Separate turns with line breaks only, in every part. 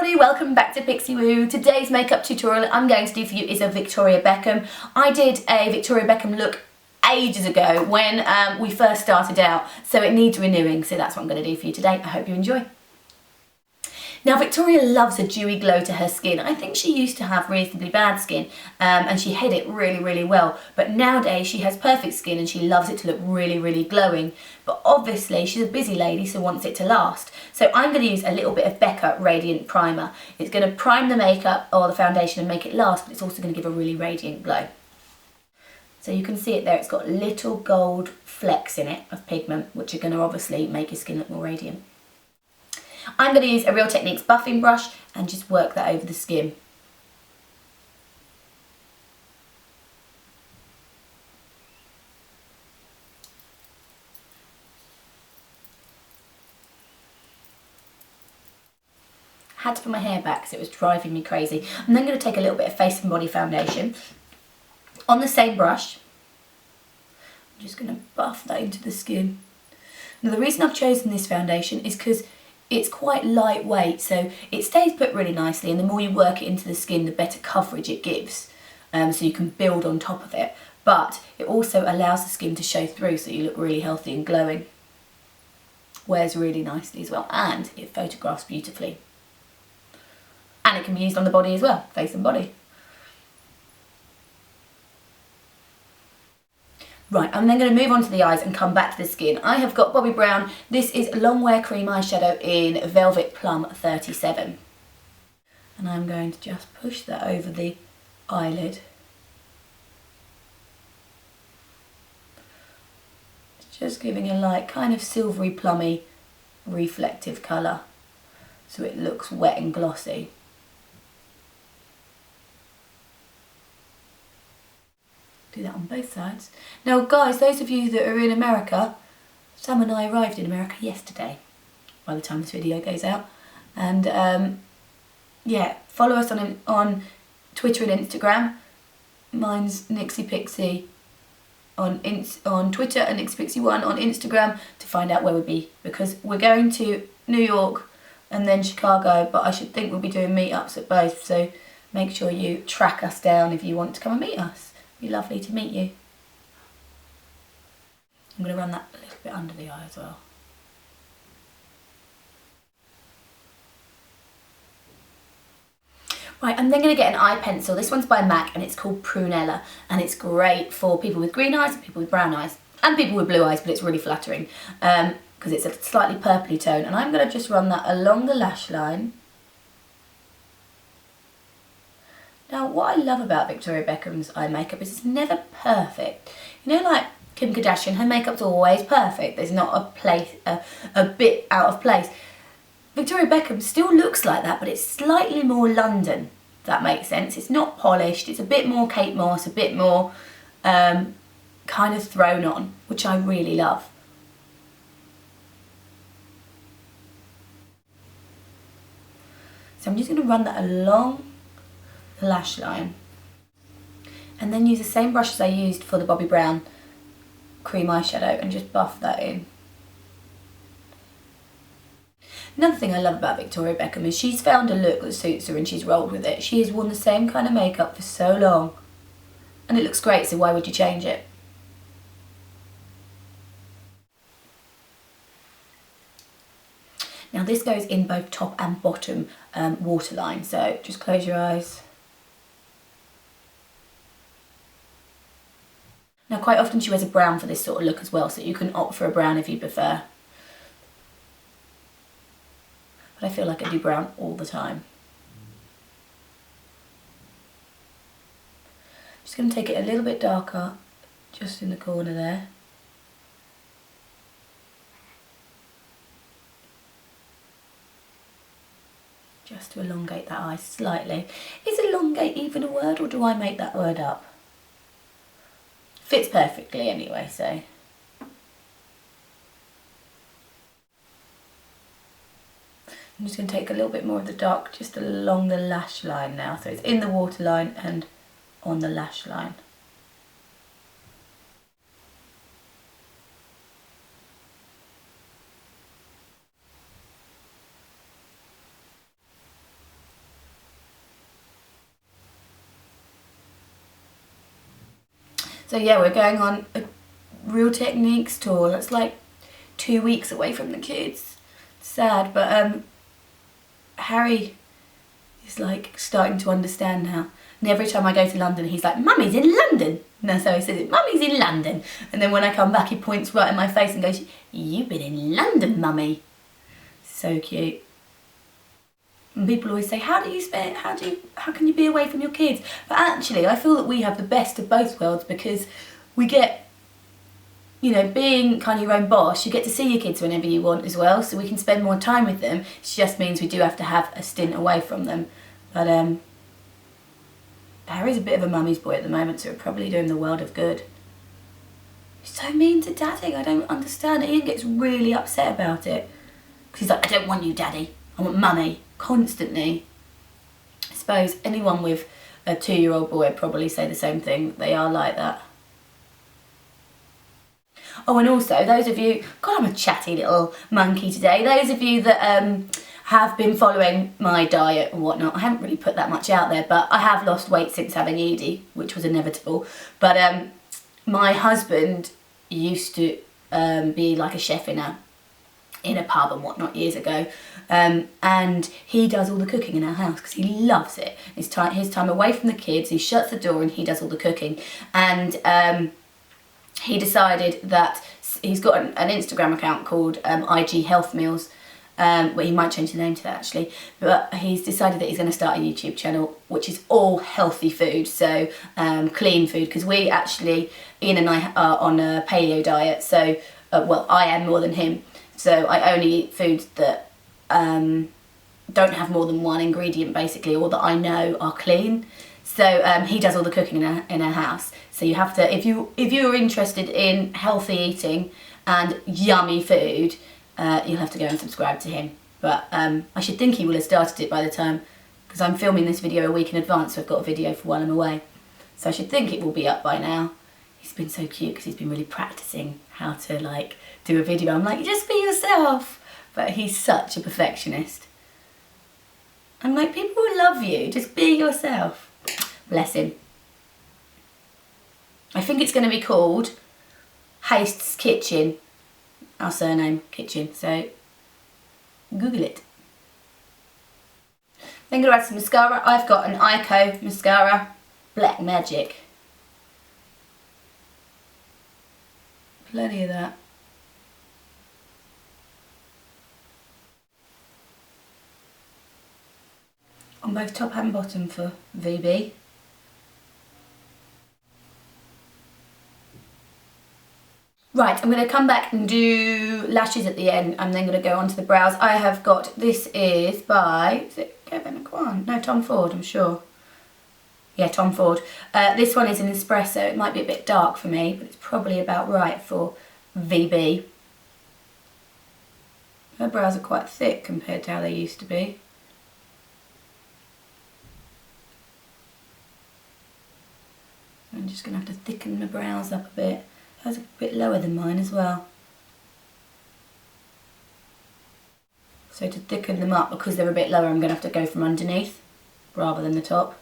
everybody, welcome back to Pixie Woo. Today's makeup tutorial I'm going to do for you is a Victoria Beckham. I did a Victoria Beckham look ages ago when we first started out, so it needs renewing, so that's what I'm going to do for you today. I hope you enjoy. Now, Victoria loves a dewy glow to her skin. I think she used to have reasonably bad skin and she hid it really well, but nowadays she has perfect skin and she loves it to look really glowing. But obviously she's a busy lady, so wants it to last. So I'm going to use a little bit of Becca Radiant Primer. It's going to prime the makeup or the foundation and make it last, but it's also going to give a really radiant glow. So you can see it there, it's got little gold flecks in it of pigment, which are going to obviously make your skin look more radiant. I'm going to use a Real Techniques buffing brush and just work that over the skin. I had to put my hair back because it was driving me crazy. I'm then going to take a little bit of Face and Body foundation. On the same brush, I'm just going to buff that into the skin. Now the reason I've chosen this foundation is because it's quite lightweight, so it stays put really nicely, and the more you work it into the skin, the better coverage it gives, so you can build on top of it. But it also allows the skin to show through, so you look really healthy and glowing. Wears really nicely as well, and it photographs beautifully. And it can be used on the body as well, face and body. Right, I'm then going to move on to the eyes and come back to the skin. I have got Bobbi Brown. This is Longwear Cream Eyeshadow in Velvet Plum 37. And I'm going to just push that over the eyelid. It's just giving a light, kind of silvery, plummy, reflective colour, so it looks wet and glossy. Do that on both sides. Now guys, those of you that are in America, Sam and I arrived in America yesterday by the time this video goes out, and yeah, follow us on Twitter and Instagram. Mine's Nixie Pixie on Twitter and NixiePixie1 on Instagram to find out where we'll be, because we're going to New York and then Chicago, but I should think we'll be doing meetups at both, so make sure you track us down if you want to come and meet us. Be lovely to meet you. I'm going to run that a little bit under the eye as well. Right, I'm then going to get an eye pencil. This one's by MAC and it's called Prunella, and it's great for people with green eyes and people with brown eyes and people with blue eyes, but it's really flattering because it's a slightly purpley tone, and I'm going to just run that along the lash line. Now, what I love about Victoria Beckham's eye makeup is it's never perfect. You know, like Kim Kardashian, her makeup's always perfect. There's not a bit out of place. Victoria Beckham still looks like that, but it's slightly more London, if that makes sense. It's not polished, it's a bit more Kate Moss, a bit more kind of thrown on, which I really love. So I'm just going to run that along the lash line and then use the same brush as I used for the Bobbi Brown cream eyeshadow and just buff that in. Another thing I love about Victoria Beckham is she's found a look that suits her and she's rolled with it. She has worn the same kind of makeup for so long and it looks great, so why would you change it? Now this goes in both top and bottom waterline, so just close your eyes. Now quite often she wears a brown for this sort of look as well, so you can opt for a brown if you prefer. But I feel like I do brown all the time. Just going to take it a little bit darker, just in the corner there. Just to elongate that eye slightly. Is elongate even a word, or do I make that word up? Fits perfectly anyway, so. I'm just going to take a little bit more of the dark just along the lash line now. So it's in the waterline and on the lash line. So yeah, we're going on a Real Techniques tour. That's like 2 weeks away from the kids. Sad, but Harry is like starting to understand now. And every time I go to London, he's like, Mummy's in London. No, so he says it, Mummy's in London. And then when I come back, he points right in my face and goes, you've been in London, Mummy. So cute. And people always say, how can you be away from your kids? But actually, I feel that we have the best of both worlds, because we get, you know, being kind of your own boss, you get to see your kids whenever you want as well, so we can spend more time with them. It just means we do have to have a stint away from them. But Harry's a bit of a mummy's boy at the moment, so we're probably doing the world of good. He's so mean to Daddy, I don't understand it. Ian gets really upset about it. Because he's like, I don't want you, Daddy. I want Mummy. Constantly. I suppose anyone with a 2-year-old boy would probably say the same thing. They are like that. Oh, and also, those of you... God, I'm a chatty little monkey today. Those of you that have been following my diet and whatnot, I haven't really put that much out there, but I have lost weight since having Edie, which was inevitable. But my husband used to be like a chef in a pub and whatnot years ago, and he does all the cooking in our house because he loves it. His time away from the kids, he shuts the door and he does all the cooking. And he decided that he's got an Instagram account called IG Health Meals, where he might change the name to that actually, but he's decided that he's going to start a YouTube channel which is all healthy food, so clean food, because we actually, Ian and I are on a paleo diet, so well, I am more than him. So I only eat foods that don't have more than one ingredient basically, or that I know are clean. So he does all the cooking in our house. So you have to, if you're interested in healthy eating and yummy food, you'll have to go and subscribe to him. But I should think he will have started it by the time, because I'm filming this video a week in advance, so I've got a video for while I'm away. So I should think it will be up by now. He's been so cute because he's been really practicing how to like do a video. I'm like, just be yourself. But he's such a perfectionist. I'm like, people will love you, just be yourself. Bless him. I think it's going to be called Haste's Kitchen. Our surname, Kitchen. So Google it. Then I'm going to add some mascara. I've got an Eyeko mascara, Black Magic. Plenty of that. On both top and bottom for VB. Right, I'm going to come back and do lashes at the end. I'm then going to go on to the brows. I have got, this is by, is it Kevin Aquan? No, Tom Ford, I'm sure. Yeah, Tom Ford. This one is an Espresso. It might be a bit dark for me, but it's probably about right for VB. Her brows are quite thick compared to how they used to be. I'm just going to have to thicken the brows up a bit. Hers are a bit lower than mine as well. So to thicken them up, because they're a bit lower, I'm going to have to go from underneath rather than the top.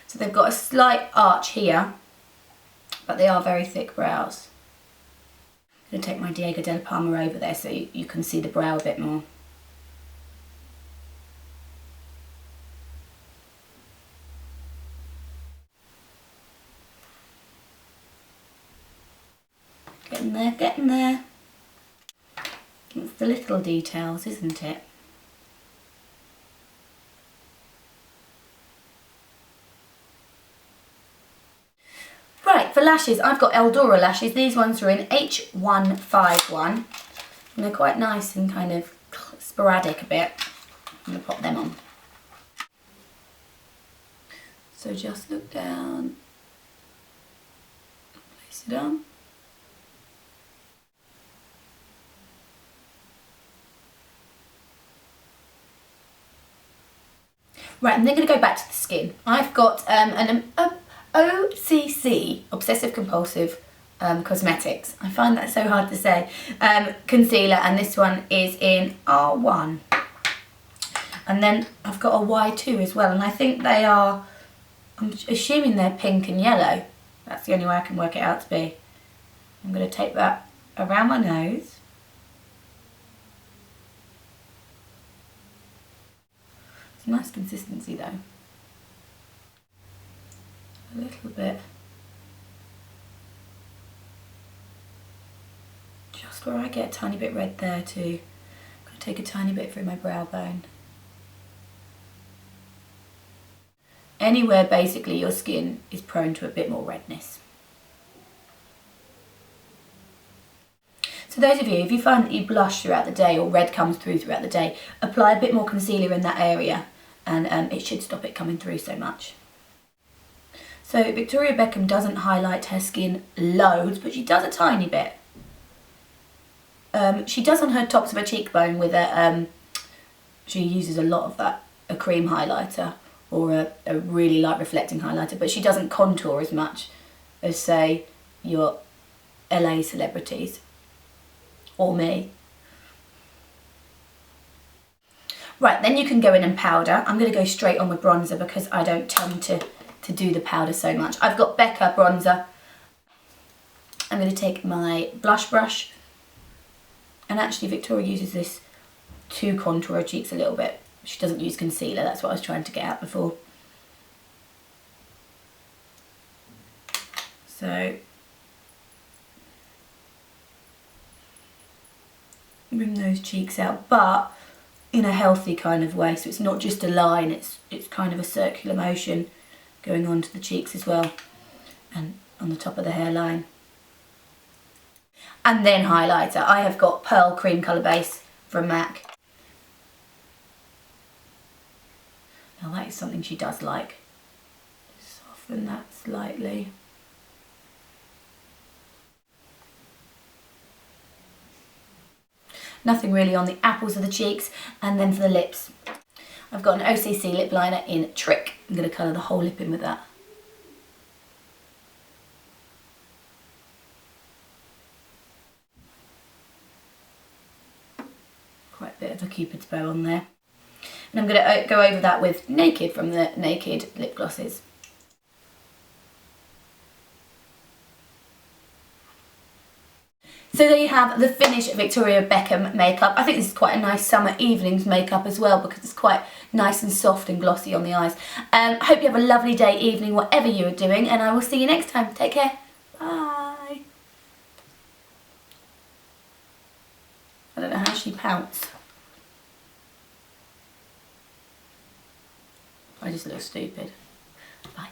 So they've got a slight arch here, but they are very thick brows. I'm going to take my Diego Della Palma over there so you can see the brow a bit more. Getting there, getting there. It's the little details, isn't it? Right, for lashes, I've got Eldora lashes. These ones are in H151. And they're quite nice and kind of sporadic a bit. I'm going to pop them on. So just look down. Place it on. Right, I'm then going to go back to the skin. I've got an OCC, Obsessive Compulsive Cosmetics. I find that so hard to say. Concealer, and this one is in R1. And then I've got a Y2 as well, and I think they are, I'm assuming they're pink and yellow. That's the only way I can work it out to be. I'm going to take that around my nose. It's a nice consistency though. A little bit. Just where I get a tiny bit red there too. I'm going to take a tiny bit through my brow bone. Anywhere basically your skin is prone to a bit more redness. So those of you, if you find that you blush throughout the day or red comes through throughout the day, apply a bit more concealer in that area and it should stop it coming through so much. So Victoria Beckham doesn't highlight her skin loads, but she does a tiny bit. She does on her tops of her cheekbone with a, she uses a lot of that, a cream highlighter or a really light reflecting highlighter, but she doesn't contour as much as say your LA celebrities or me. Right, then you can go in and powder. I'm going to go straight on with bronzer because I don't tend to do the powder so much. I've got Becca Bronzer. I'm going to take my blush brush, and actually Victoria uses this to contour her cheeks a little bit. She doesn't use concealer, that's what I was trying to get at before. So bring those cheeks out, but in a healthy kind of way, so it's not just a line, it's kind of a circular motion going onto the cheeks as well and on the top of the hairline. And then highlighter. I have got Pearl Cream Colour Base from MAC. Now that is something she does like. Soften that slightly. Nothing really on the apples of the cheeks. And then for the lips, I've got an OCC lip liner in Trick. I'm going to colour the whole lip in with that. Quite a bit of a cupid's bow on there. And I'm going to go over that with Naked from the Naked lip glosses. So there you have the finished Victoria Beckham makeup. I think this is quite a nice summer evenings makeup as well because it's quite nice and soft and glossy on the eyes. Hope you have a lovely day, evening, whatever you are doing, and I will see you next time. Take care. Bye. I don't know how she pouts. I just look stupid. Bye.